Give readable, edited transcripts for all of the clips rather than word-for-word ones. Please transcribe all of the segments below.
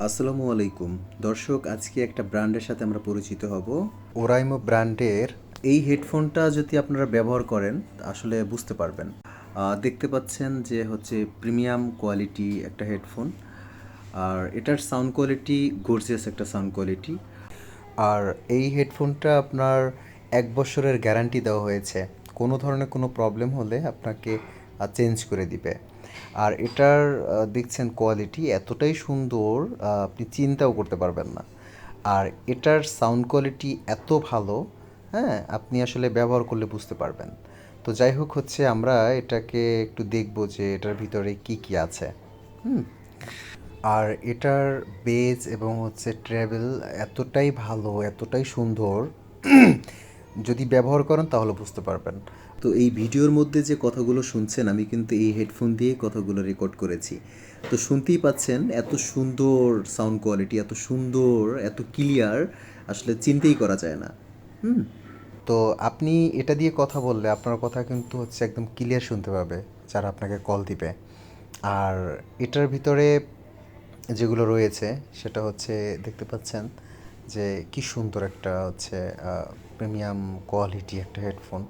আসসালামু আলাইকুম দর্শক, আজকে একটা ব্র্যান্ডের সাথে আমরা পরিচিত হব। ওরাইমো ব্র্যান্ডের এই হেডফোনটা যদি আপনারা ব্যবহার করেন আসলে বুঝতে পারবেন। দেখতে পাচ্ছেন যে হচ্ছে প্রিমিয়াম কোয়ালিটি একটা হেডফোন, আর এটার সাউন্ড কোয়ালিটি গর্জিয়াস একটা সাউন্ড কোয়ালিটি। আর এই হেডফোনটা আপনার 1 বছরের গ্যারান্টি দেওয়া হয়েছে। কোনো ধরনের কোনো প্রবলেম হলে আপনাকে চেঞ্জ করে দিবে। আর এটার দেখছেন কোয়ালিটি এতটাই সুন্দর, আপনি চিন্তাও করতে পারবেন না। আর এটার সাউন্ড কোয়ালিটি এত ভালো, হ্যাঁ, আপনি আসলে ব্যবহার করলে বুঝতে পারবেন। তো যাই হোক, হচ্ছে আমরা এটাকে একটু দেখব যে এটার ভিতরে কি কি আছে। হুম। আর এটার বেজ এবং হচ্ছে ট্র্যাভেল এতটাই ভালো, এতটাই সুন্দর, যদি ব্যবহার করেন তাহলে বুঝতে পারবেন। তো এই ভিডিওর মধ্যে যে কথাগুলো শুনছেন, আমি কিন্তু এই হেডফোন দিয়ে কথাগুলো রেকর্ড করেছি। তো শুনতেই পাচ্ছেন এত সুন্দর সাউন্ড কোয়ালিটি, এত সুন্দর, এত ক্লিয়ার, আসলে চিন্তাই করা যায় না। হুম। তো আপনি এটা দিয়ে কথা বললে আপনার কথা কিন্তু হচ্ছে একদম ক্লিয়ার শুনতে পাবে যারা আপনাকে কল দিবে। আর এটার ভিতরে যেগুলো রয়েছে সেটা হচ্ছে দেখতে পাচ্ছেন যে কি সুন্দর একটা হচ্ছে প্রিমিয়াম কোয়ালিটি একটা হেডফোন,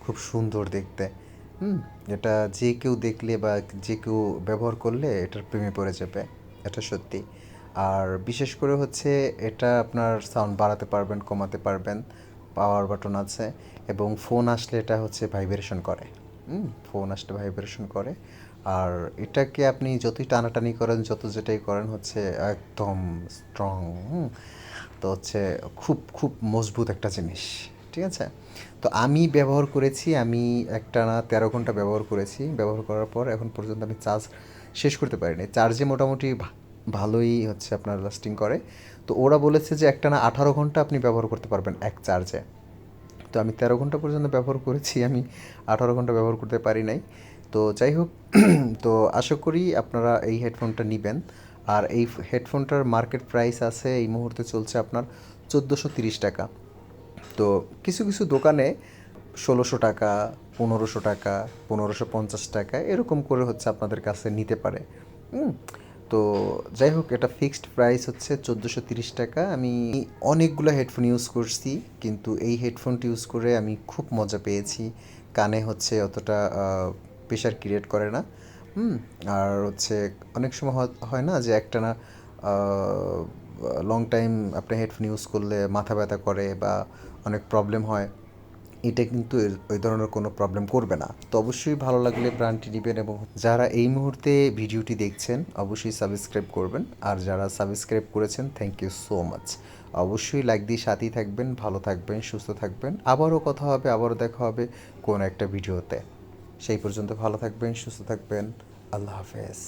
খুব সুন্দর দেখতে। হুম। এটা যে কেউ দেখলে বা যে কেউ ব্যবহার করলে এটার প্রেমে পড়ে যাবে, এটা সত্যি। আর বিশেষ করে হচ্ছে এটা আপনার সাউন্ড বাড়াতে পারবেন, কমাতে পারবেন, পাওয়ার বাটন আছে, এবং ফোন আসলে এটা হচ্ছে ভাইব্রেশন করে। ফোন আসলে ভাইব্রেশন করে। আর এটাকে আপনি যতই টানাটানি করেন, যত যেটাই করেন, হচ্ছে একদম স্ট্রং। তো হচ্ছে খুব খুব মজবুত একটা জিনিস। ঠিক আছে। তো আমি ব্যবহার করেছি, আমি একটানা 13 ঘন্টা ব্যবহার করেছি। ব্যবহার করার পর এখন পর্যন্ত আমি চার্জ শেষ করতে পারিনি। চার্জে মোটামুটি ভালোই হচ্ছে আপনার লাস্টিং করে। তো ওরা বলেছে যে একটানা 18 ঘন্টা আপনি ব্যবহার করতে পারবেন এক চার্জে। তো আমি 13 ঘন্টা পর্যন্ত ব্যবহার করেছি, আমি 18 ঘন্টা ব্যবহার করতে পারি নাই। তো যাই হোক, তো আশা করি আপনারা এই হেডফোনটা নেবেন। আর এই হেডফোনটার মার্কেট প্রাইস আছে, এই মুহূর্তে চলছে আপনার 1430 টাকা। তো কিছু কিছু দোকানে 1600 টাকা, 1500 টাকা, 1550 টাকা এরকম করে হচ্ছে আপনাদের কাছে নিতে পারে। হুম। তো যাই হোক, এটা ফিক্সড প্রাইস হচ্ছে 1430 টাকা। আমি অনেকগুলো হেডফোন ইউজ করছি, কিন্তু এই হেডফোনটি ইউজ করে আমি খুব মজা পেয়েছি। কানে হচ্ছে অতটা প্রেশার ক্রিয়েট করে না। হুম। আর হচ্ছে অনেক সময় হয় না যে একটানা লং টাইম আপনি হেডফোন ইউজ করলে মাথা ব্যথা করে বা অনেক প্রবলেম হয়। এটা কিন্তু ওই ধরনের কোনো প্রবলেম করবে না। তো অবশ্যই ভালো লাগলে ব্র্যান্ডটি নেবেন, এবং যারা এই মুহূর্তে ভিডিওটি দেখছেন অবশ্যই সাবস্ক্রাইব করবেন। আর যারা সাবস্ক্রাইব করেছেন, থ্যাংক ইউ সো মাচ। অবশ্যই লাইক দিয়ে সাথেই থাকবেন, ভালো থাকবেন, সুস্থ থাকবেন। আবারও কথা হবে, আবারও দেখা হবে কোনো একটা ভিডিওতে। সেই পর্যন্ত ভালো থাকবেন, সুস্থ থাকবেন। আল্লাহ হাফেজ।